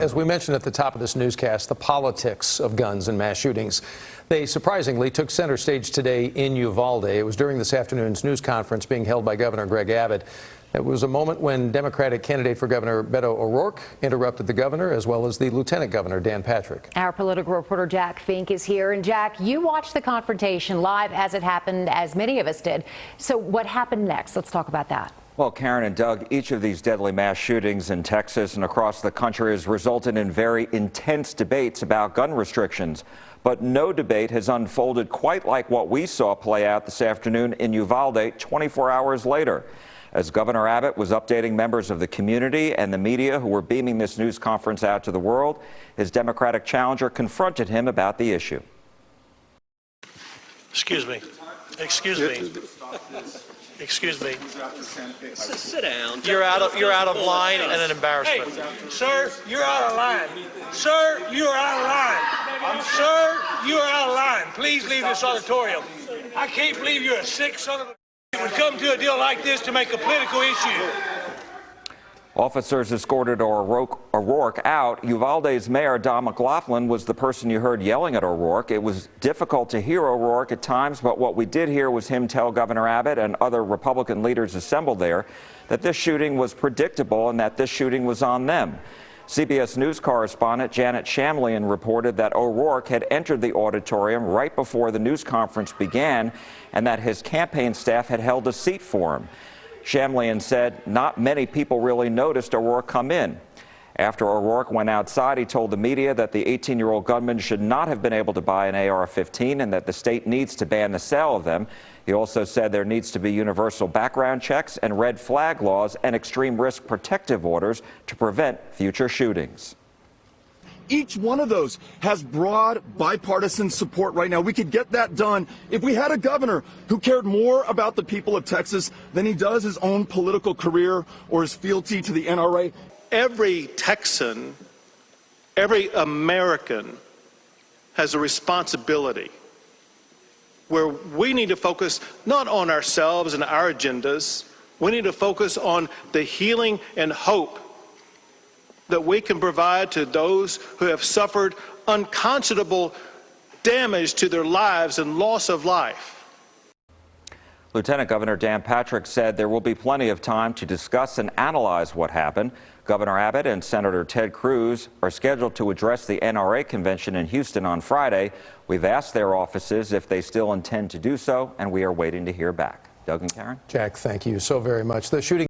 As we mentioned at the top of this newscast, the politics of guns and mass shootings. They surprisingly took center stage today in Uvalde. It was during this afternoon's news conference being held by Governor Greg Abbott. It was a moment when Democratic candidate for governor Beto O'Rourke interrupted the governor, as well as the Lieutenant Governor Dan Patrick. Our political reporter Jack Fink is here. And Jack, you watched the confrontation live as it happened, as many of us did. So what happened next? Let's talk about that. Well, Karen and Doug, each of these deadly mass shootings in Texas and across the country has resulted in very intense debates about gun restrictions. But no debate has unfolded quite like what we saw play out this afternoon in Uvalde 24 hours later. As Governor Abbott was updating members of the community and the media who were beaming this news conference out to the world, his Democratic challenger confronted him about the issue. Excuse me. Excuse me. Excuse me. Sit down. You're out of line and an embarrassment. Hey, sir, you're out of line. Sir, you are out of line. Sir, you are out of line. Please leave this auditorium. I can't believe you're a sick son of a would come to a deal like this to make a political issue. Officers escorted O'Rourke out. Uvalde's Mayor Don McLaughlin was the person you heard yelling at O'Rourke. It was difficult to hear O'Rourke at times, but what we did hear was him tell Governor Abbott and other Republican leaders assembled there that this shooting was predictable and that this shooting was on them. CBS News correspondent Janet Shamlian reported that O'Rourke had entered the auditorium right before the news conference began and that his campaign staff had held a seat for him. Shamlian said not many people really noticed O'Rourke come in. After O'Rourke went outside, he told the media that the 18-year-old gunman should not have been able to buy an AR-15 and that the state needs to ban the sale of them. He also said there needs to be universal background checks and red flag laws and extreme risk protective orders to prevent future shootings. Each one of those has broad bipartisan support right now. We could get that done if we had a governor who cared more about the people of Texas than he does his own political career or his fealty to the NRA. Every Texan, every American has a responsibility where we need to focus not on ourselves and our agendas. We need to focus on the healing and hope that we can provide to those who have suffered unconscionable damage to their lives and loss of life. Lieutenant Governor Dan Patrick said there will be plenty of time to discuss and analyze what happened. Governor Abbott and Senator Ted Cruz are scheduled to address the NRA convention in Houston on Friday. We've asked their offices if they still intend to do so, and we are waiting to hear back. Doug and Karen? Jack, thank you so very much. The shooting